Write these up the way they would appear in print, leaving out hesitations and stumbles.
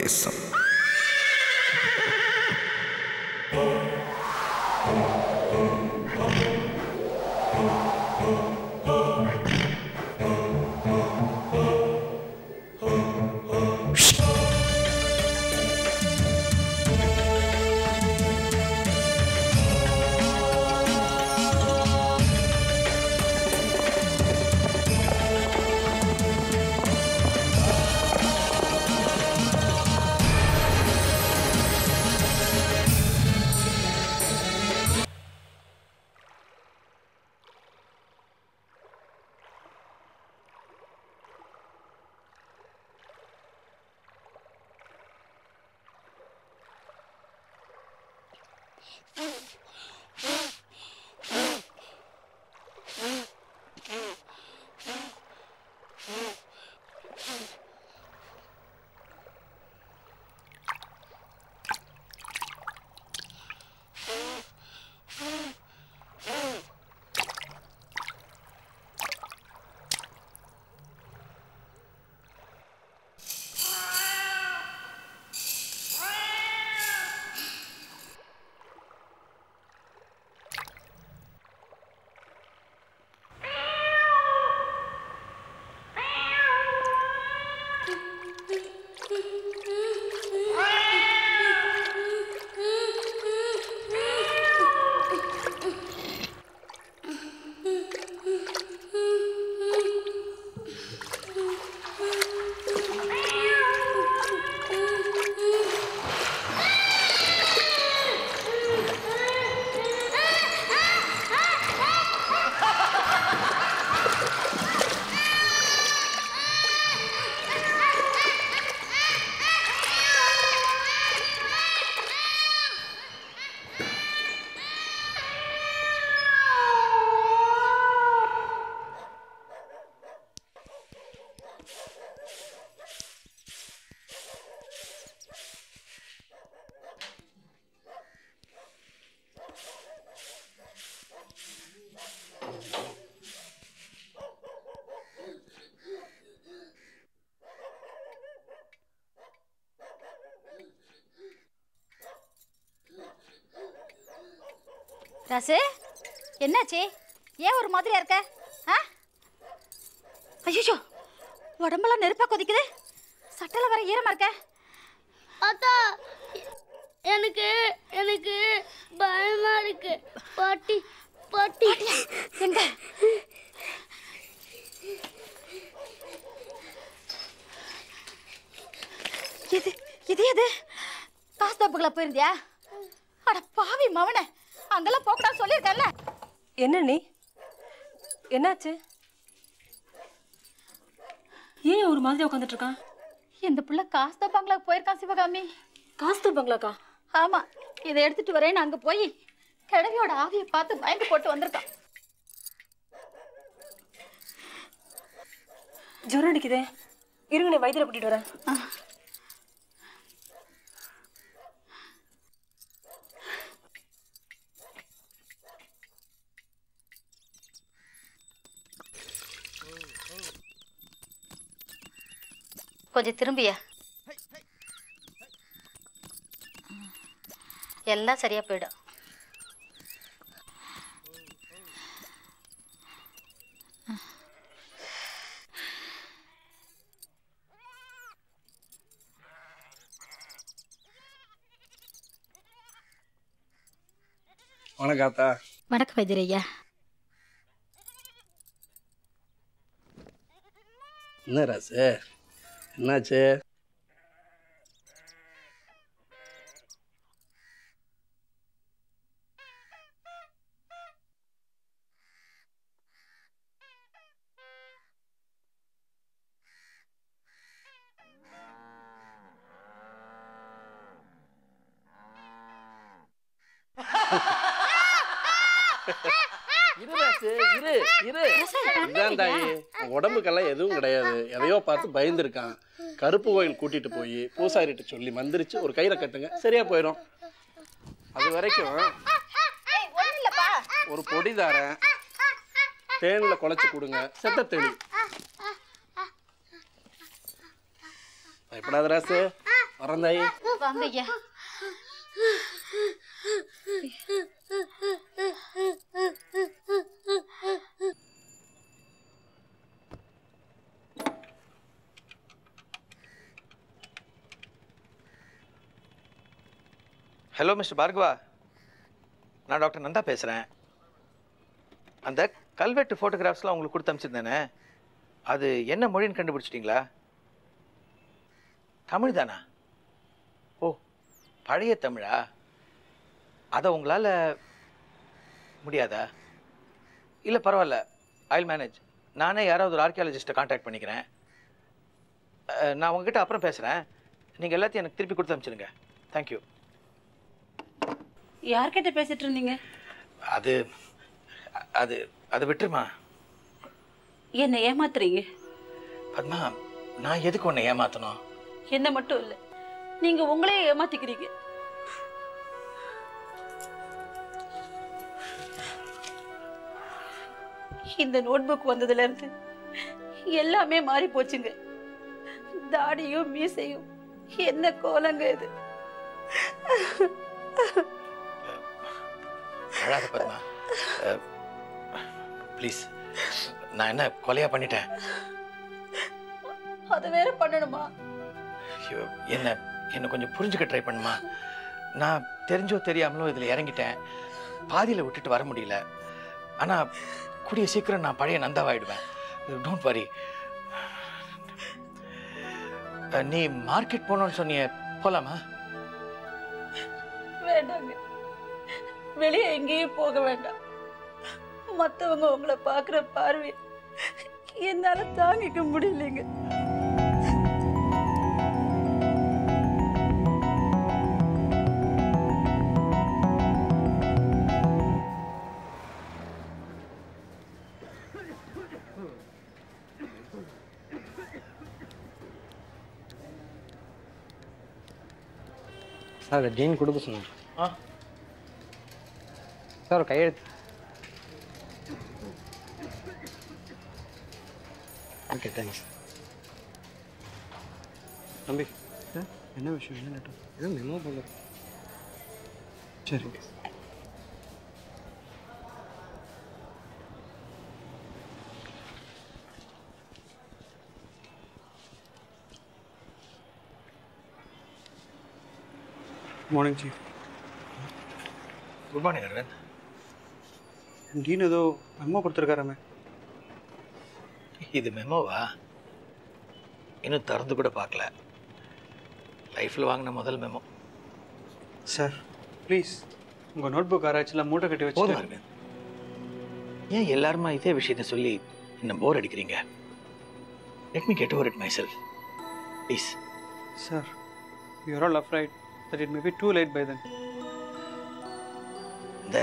தேசம். ராசு, என்னாச்சு? ஏன் ஒரு மாதிரியா இருக்க? ஐயோ, உடம்பெல்லாம் நெருப்பா கொதிக்குது. சட்டல வர ஈரமா இருக்க. அத்தா, எனக்கு எனக்கு பயமா இருக்கு. பாட்டி பாட்டி எங்க? இது இது எது? காசு தப்புக்குள்ள போயிருந்தியா? அட பாவி மவனே, அங்கெல்லாம் போகக்கூடாது சொல்லியிருக்கல. என்ன நீ? என்னாச்சு? ஏன் ஒரு மாதிரி உட்காந்துட்டு இருக்கான்? இந்த புள்ள காசு பங்களாக்கு போயிருக்கான் சிவகாமி. காசு பங்களாக்கா? ஆமா, இதை எடுத்துட்டு வரேன்னு அங்க போய் கிழவியோட ஆவியை பார்த்து பயந்து போட்டு வந்திருக்கான். ஜுரம் அடிக்குதே, இருங்க நீ வைத்தியரை கூட்டிட்டு வரேன். கொஞ்சம் திரும்பியா, எல்லாம் சரியா போயிடும். வணக்காத்தா. வணக்கம் வைத்தியரையா. என்ன ராசு, என்னாச்சு? உடம்புக்கெல்லாம் எதுவும் கிடையாது. எதையோ பார்த்து பயந்துருக்கான். கருப்பு கோயில் கூட்டிட்டு போய் பூசாரிட்டு சொல்லி மந்திரிச்சு ஒரு கயிறை கட்டுங்க, சரியா போயிடும். அது வரைக்கும் ஒரு பொடி தாரேன், தேன்ல குழைச்சு கொடுங்க, செத்த தெளி. பயப்படாத ராசு. வரந்தாயி. வாங்க ஐயா. ஹலோ மிஸ்டர் பார்கவா, நான் டாக்டர் நந்தா பேசுகிறேன். அந்த கல்வெட்டு ஃபோட்டோகிராஃப்ஸ்லாம் உங்களுக்கு கொடுத்து அனுப்பிச்சிருந்தேனே, அது என்ன மொழின்னு கண்டுபிடிச்சிட்டிங்களா? தமிழ் தானா? ஓ, பழைய தமிழா? அதை உங்களால் முடியாதா? இல்லை பரவாயில்ல, ஐல் மேனேஜ். நானே யாராவது ஒரு ஆர்கியாலஜிஸ்ட்டை கான்டாக்ட் பண்ணிக்கிறேன். நான் உங்ககிட்ட அப்புறம் பேசுகிறேன். நீங்கள் எல்லாத்தையும் எனக்கு திருப்பி கொடுத்து அனுப்பிச்சிடுங்க. தேங்க்யூ. யார்கிட்ட பேசிட்டு இருந்தீங்க? அது அது அதை விட்டுருமா. என்ன ஏமாத்துறீங்க? பத்மா, நான் எதுக்கு உன்னை ஏமாத்தணும்? என்ன மட்டும் இல்ல, நீங்க உங்களே ஏமாத்திக்கிறீங்க. இந்த நோட்புக் வந்ததுல இருந்து எல்லாமே மாறி போச்சுங்க. தாடியும் மீசையும் என்ன கோலங்க இது. அழாத பத்மா, ப்ளீஸ். நான் என்ன கொலையா பண்ணிட்டேன்? அது வேற பண்ணணுமா? ஐயோ, என்ன கொஞ்சம் புரிஞ்சுக்க ட்ரை பண்ணுமா. நான் தெரிஞ்சோ தெரியாமலோ இதில் இறங்கிட்டேன். பாதியில் விட்டுட்டு வர முடியல. ஆனால் கூடிய சீக்கிரம் நான் பழைய நந்தாவாயிடுவேன். Don't worry. நீ மார்க்கெட் போகணும்னு சொன்னிய, போலாமா? வேண்டாங்க, வெளியே எங்கேயும் போக வேண்டாம். மற்றவங்க உங்களை பார்க்குற பார்வை என்னால தாங்கிக்க முடியலைங்க. சார் டீன் கொடுக்க சொன்னாங்க. சார் ஒரு கையெழுத்து. Okay, thanks. தம்பி, என்ன விஷயம்? என்ன லெட்டர்? ஏதோ மெமோ போல. சரி. Morning chief. Good morning Aravind. Dean ஏதோ மெமோ கொடுத்துருக்காராமே. இது மெமோவா? இன்னும் திறந்து கூட பார்க்கல. லைஃப்பில் வாங்கின முதல் மெமோ. சார் ப்ளீஸ், உங்கள் நோட் புக் ஆராய்ச்சியில் மூட்டை கட்டி வச்சு. போதும் அரவிந்த், ஏன் எல்லாருமா இதே விஷயத்தை சொல்லி இன்னும் போர் அடிக்கிறீங்க? Let me get over it my self please. Sir, you are all afraid that it may be too late by then. இந்த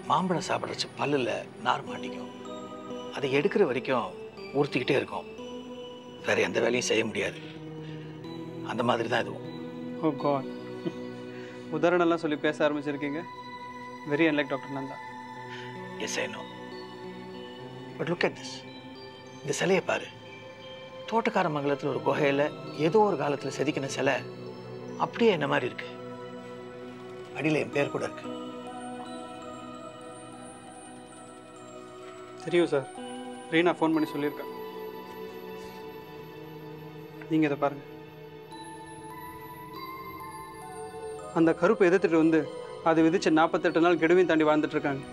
மாம்பழம் சாப்பிட்றச்சு பல்லில் நார் மாட்டிக்கும். அதை எடுக்கிற வரைக்கும் ஊர்த்திக்கிட்டே இருக்கும். வேறு எந்த வேலையும் செய்ய முடியாது. அந்த மாதிரி தான் இதுவும். ஓ காட், உதாரணம்லாம் சொல்லி பேச ஆரம்பிச்சிருக்கீங்க. Very unlike doctor Nanda. Yes I know, but look at this. இந்த சிலையை பாரு. தோட்டக்கார மங்கலத்தில் ஒரு குகையில் ஏதோ ஒரு காலத்தில் செதுக்கின சிலை அப்படியே என்ன மாதிரி இருக்கு. அடியில் என் பேர் கூட இருக்கு. தெரியும் சார், ரீனா ஃபோன் பண்ணி சொல்லியிருக்கேன். நீங்கள் இதை பாருங்கள். அந்த கருப்பை எதிர்த்துட்டு வந்து அது விதிச்சு 48 நாள் கெடுவையும் தாண்டி வாழ்ந்துட்டு இருக்காங்க.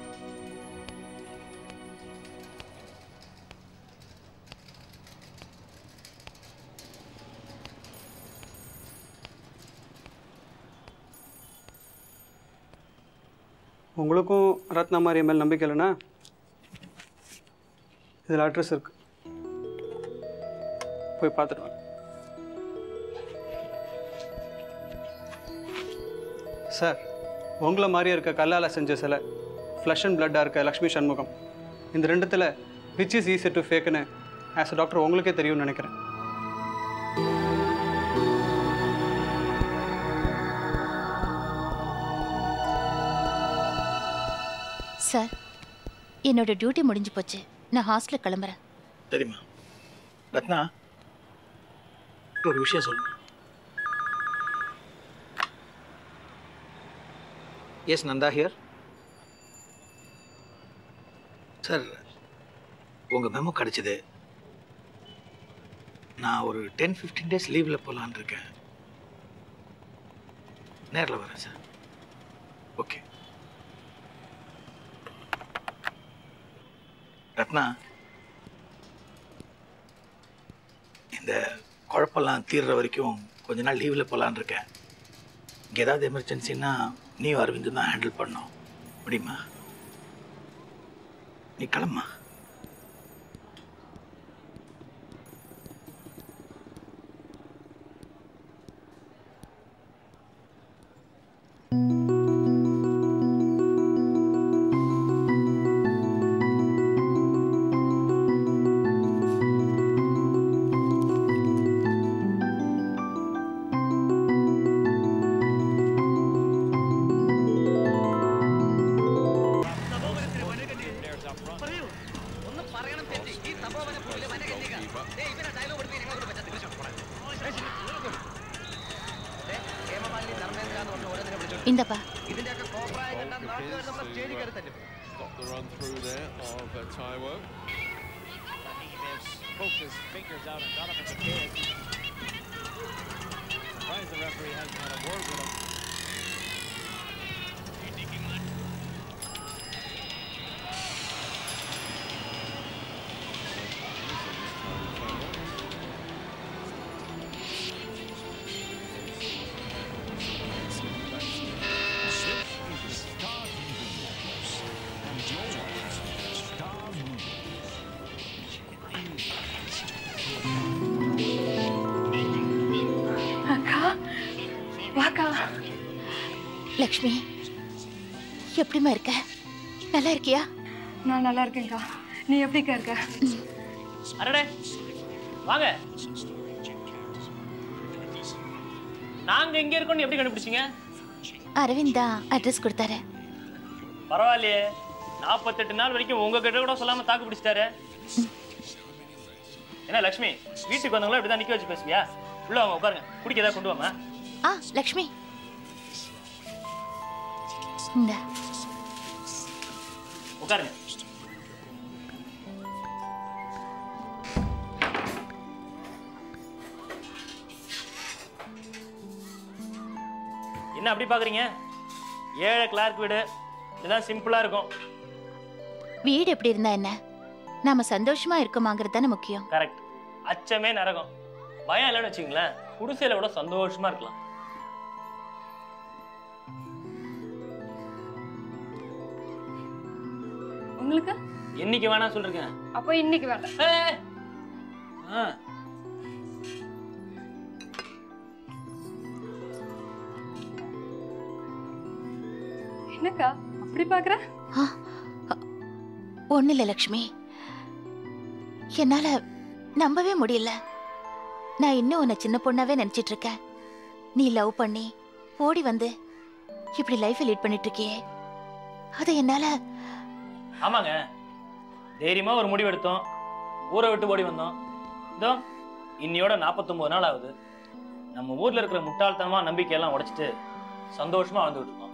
உங்களுக்கும் ரத்னா மாதிரி மேல் நம்பிக்கை இல்லைன்னா இதில் அட்ரஸ் இருக்கு, போய் பார்த்துட்டு வாங்க. சார், உங்களை மாதிரியே இருக்க கல்லால் செஞ்ச சிலை, ஃப்ளஷ் அண்ட் பிளட்டாக இருக்க லக்ஷ்மி சண்முகம், இந்த ரெண்டுத்தில் விச் இஸ் ஈஸி டு ஃபேக்குன்னு ஆஸ் அ டாக்டர் உங்களுக்கே தெரியும்னு நினைக்கிறேன். சார், என்னோட டியூட்டி முடிஞ்சு போச்சு. நான் ஹாஸ்டலுக்கு கிளம்புறேன். தெரியுமா ரத்னா, ஒரு விஷயம் சொல்லு. Yes Nanda here. சார் உங்கள் மெமோ கிடச்சிது. நான் ஒரு 10-15 டேஸ் லீவில் போகலான்னு இருக்கேன். நேரில் வரேன் சார். ஓகே. ரத்னா, இந்த குழப்பெல்லாம் தீர்ற வரைக்கும் கொஞ்ச நாள் லீவில் போகலான்னு இருக்கேன். இங்கே ஏதாவது எமர்ஜென்சின்னா நீ அரவிந்தும் தான் ஹேண்டில் பண்ணோம். முடியுமா? நீ கிளம்பா. இந்தப்பா. லக்ஷ்மி, எப்படிமா இருக்க? நல்லா இருக்கியா? நான் நல்லா இருக்கேன்க்கா. நீ எப்படிக்கா இருக்க? அரடே வாங்க. நாங்க எங்க இருக்கோம்னு எப்படி கண்டுபிடிச்சீங்க? அரவிந்த் தான் அட்ரஸ் கொடுத்தாரு. பரவாயில்லையே, 48 நாள் வரைக்கும் உங்ககிட்ட கூட சொல்லாம தாக்கு பிடிச்சிட்டாரு. என்ன லக்ஷ்மி, வீட்டுக்கு வந்தவங்களா இப்படிதான் நிக்க வச்சு பேசுவியா? உள்ள வாங்க, உட்காருங்க. குடிக்க ஏதாவது கொண்டு வாமா. லக்ஷ்மி இந்த உட்காருங்க. என்ன அப்படி பாக்குறீங்க? ஏழை கிளார்க் வீடு, இதுதான் சிம்பிளா இருக்கும். வீடு எப்படி இருந்தா என்ன, நாம சந்தோஷமா இருக்கோமாங்கிறது தானே முக்கியம். கரெக்ட். அச்சமே நரகம். பயம் இல்லைன்னு வச்சுங்களேன், குடிசையில கூட சந்தோஷமா இருக்கலாம். உங்களுக்கு என்னைக்கு வேணா சொல்றீங்க. அப்போ இன்னைக்கு வேண்டாம். என்னக்கா அப்படி பாக்குற? ஒண்ணு இல்ல லக்ஷ்மி, என்னால நம்பவே முடியல. நான் இன்னும் உன்னை சின்ன பொண்ணாவே நினைச்சிட்டு இருக்கேன். நீ லவ் பண்ணி ஓடி வந்து இப்படி லைஃப் லீட் பண்ணிட்டு இருக்கியே, அதை என்னால. ஆமாங்க, தைரியமா ஒரு முடிவு எடுத்தோம், ஊரை விட்டு ஓடி வந்தோம். இதோ இன்னையோட 49 நாள் ஆகுது. நம்ம ஊர்ல இருக்கிற முட்டாள்தனமா நம்பிக்கையெல்லாம் உடைச்சிட்டு சந்தோஷமா வாழ்ந்துட்டு இருக்கோம்.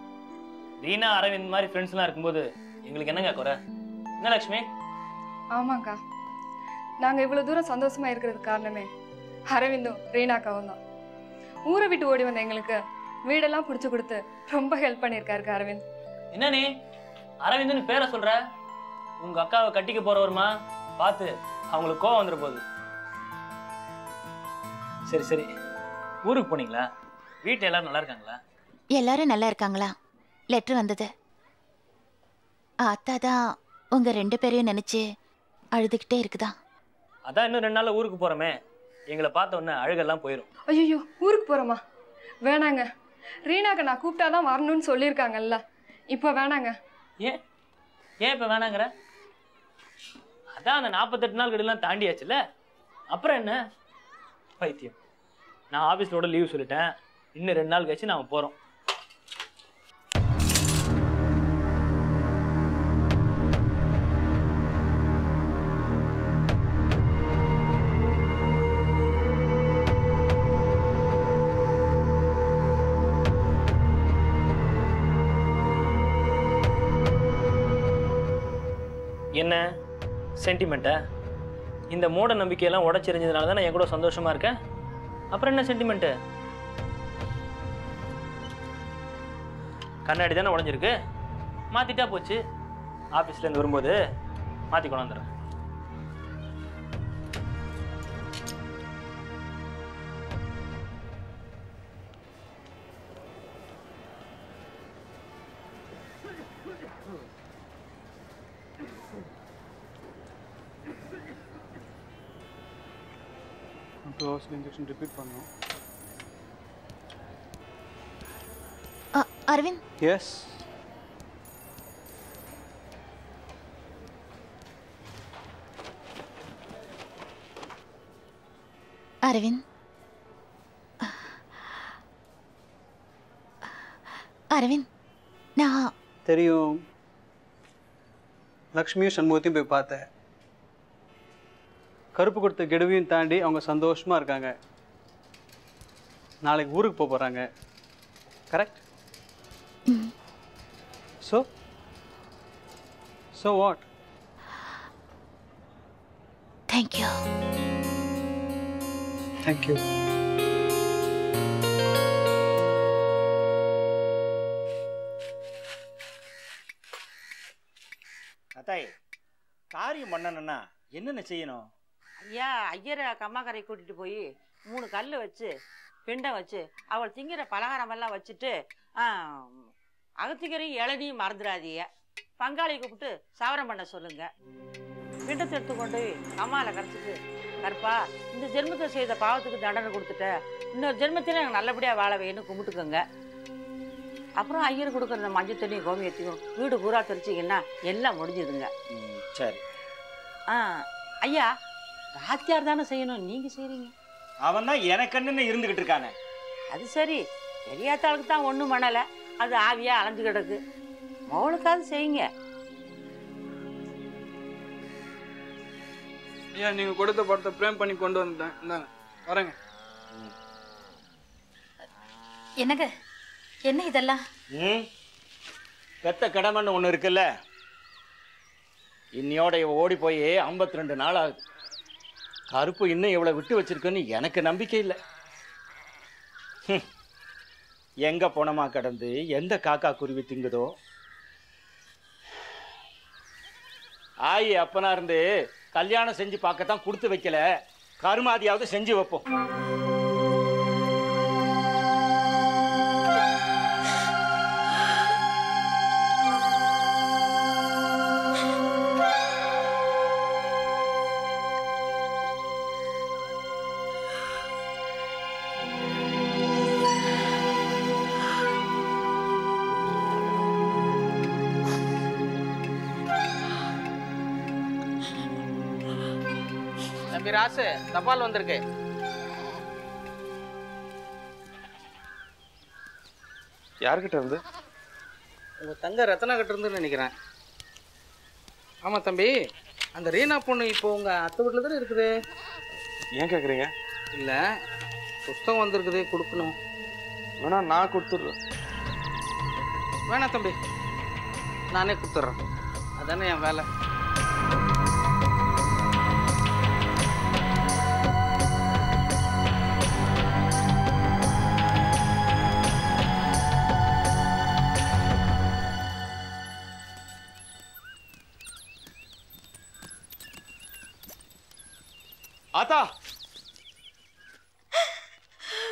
ரீனா, அரவிந்த் மாதிரி ஃப்ரெண்ட்ஸ் எல்லாம் இருக்கும்போது எங்களுக்கு என்னங்க குறை? என்ன லட்சுமி? ஆமாக்கா, நாங்க இவ்வளவு தூரம் சந்தோஷமா இருக்கிறதுக்கு காரணமே அரவிந்தும் ரீனாக்காவும் தான். ஊரை விட்டு ஓடி வந்த எங்களுக்கு வீடெல்லாம் பிடிச்சு கொடுத்து ரொம்ப ஹெல்ப் பண்ணியிருக்காரு அரவிந்த். என்ன நீ அரவிந்த்னு பேரை சொல்ற? உங்க அக்காவை கட்டிக்க போறவருமா பார்த்து அவங்களுக்கு கோவம் வந்துட போகுது. சரி சரி, ஊருக்கு போனீங்களா? வீட்டில் எல்லாரும் நல்லா இருக்காங்களா? எல்லாரும் நல்லா இருக்காங்களா? லெட்டர் வந்தது. அத்தா தான் உங்க 2 பேரையும் நினைச்சு அழுதுகிட்டே இருக்குதா. அதான் இன்னும் 2 நாள்ல ஊருக்கு போறோமே, எங்களை பார்த்த உடனே அழுகெல்லாம் போயிடும். ஐயோ, ஊருக்கு போறோமா? வேணாங்க, ரீனாக்கு நான் கூப்பிட்டாதான் வரணும்னு சொல்லியிருக்காங்கல்ல, இப்போ வேணாங்க. ஏன் ஏன் இப்போ வேணாங்கிற? அதான் அந்த 48 நாள் கடையெல்லாம் தாண்டியாச்சுல்ல, அப்புறம் என்ன பைத்தியம்? நான் ஆஃபீஸோட லீவ் சொல்லிட்டேன், இன்னும் 2 நாள் கழிச்சு நாம போகிறோம். என்ன சென்டிமெண்ட்டா? இந்த மூட நம்பிக்கையெல்லாம் உடச்செறிஞ்சதுனால தான் என் கூட சந்தோஷமா இருக்கேன். அப்புறம் என்ன சென்டிமெண்ட்டு? கண்ணாடி தானே உடஞ்சிருக்கு, மாற்றிட்டா போச்சு. ஆஃபீஸ்லேருந்து வரும்போது மாற்றி கொண்டாந்துடுறேன். இன்ஜெக்ஷன் ரிப்பீட் பண்ணோம். அரவிந்த். எஸ். அரவிந்த், அரவிந்த், நான் தெரியும். லக்ஷ்மியும் சண்முகத்தையும் போய் பார்த்தேன். கருப்பு கொடுத்த கெடுவையும் தாண்டி அவங்க சந்தோஷமா இருக்காங்க. நாளைக்கு ஊருக்கு போக போறாங்க. Correct? So what? Thank you. Thank you. அத்தாய், காரியம் பண்ணணும்னா என்னென்ன செய்யணும்? ஐயா, ஐயரை கம்மாக்கரை கூட்டிட்டு போய் 3 கல் வச்சு பிண்டம் வச்சு அவள் திங்கிற பலகாரமெல்லாம் வச்சுட்டு அகத்திக்கரையும் இளநியும் மறந்துடாதீங்க. பங்காளி கூப்பிட்டு சவரம் பண்ண சொல்லுங்க. பிண்டத்தை எடுத்து கொண்டு போய் அம்மாவில் கரைச்சிட்டு, கற்பா இந்த ஜென்மத்தை செய்த பாவத்துக்கு தண்டனை கொடுத்துட்ட, இன்னொரு ஜென்மத்தில் எனக்கு நல்லபடியாக வாழ வேணும்னு கும்பிட்டுக்கோங்க. அப்புறம் ஐயர் கொடுக்குற இந்த மஞ்சள் தண்ணியும் கோமியத்தையும் வீடு பூரா தெரிச்சிங்கன்னா எல்லாம் முடிஞ்சுதுங்க. சரி. ஐயா, ராத்தியார் தானே செய்யணும், நீங்கள் செய்கிறீங்க. அவன் தான் எனக்குன்னு இருந்துகிட்டு இருக்கானே. அது சரி, பெரியாத்தாளுக்கு தான் ஒன்றும் பண்ணலை, அது ஆவியா அலைஞ்சு கிடக்கு. மகளுக்காவது செய்யுங்க. ஐயா, நீங்கள் கொடுத்த படத்தை பிரேம் பண்ணி கொண்டு வந்துட்டேன். இந்தாங்க, வரேங்க. என்னங்க, என்ன இதெல்லாம்? பெத்த கடமைன்னு ஒன்று இருக்குல்ல, இன்னையோட ஓடி போய் 52 நாள் ஆகுது. கருப்பு இன்னும் இவ்வளோ விட்டு வச்சிருக்குன்னு எனக்கு நம்பிக்கை இல்லை. எங்க போனமா கடந்து எந்த காக்கா குருவி திங்குதோ. ஆயி அப்பனா இருந்து கல்யாணம் செஞ்சு பார்க்கத்தான் கொடுத்து வைக்கல, கருமாதியாவது செஞ்சு வைப்போம். தம்பி ராசு, தபால் வந்திருக்கு. யார்கிட்ட இருந்து? உங்க தங்க ரத்னா கிட்ட இருந்து நினைக்கிறேன். ஆமா தம்பி, அந்த ரீனா பொண்ணு இப்போ உங்க அத்தை வீட்டில் தானே இருக்குது. ஏன் கேட்குறீங்க? இல்லை, புஸ்தகம் வந்திருக்குது, கொடுக்கணும். வேணா நான் கொடுத்துட்றேன். வேணாம் தம்பி, நானே கொடுத்துட்றேன். அதானே என் வேலை. ஆத்தா,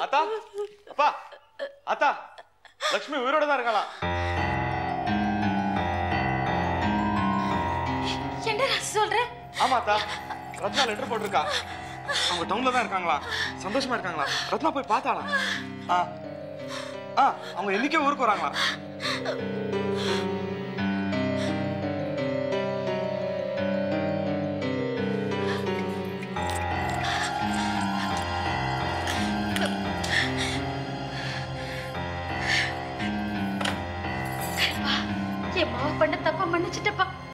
ஆத்தா, அப்பா, ஆத்தா, லக்ஷ்மி உயிரோட தான் இருக்கலாம். என்ன சொல்ற? ஆமாத்தா, ரத்னா லெட்டர் போட்டிருக்கா. அவங்க டவுன்ல தான் இருக்காங்களா, சந்தோஷமா இருக்காங்களா. ரத்னா போய் பார்த்தாளா? அவங்க என்னைக்கே ஊருக்கு வராங்களா. என் மாவ பண்ண தப்பா மன்னிச்சிட்டப்பா.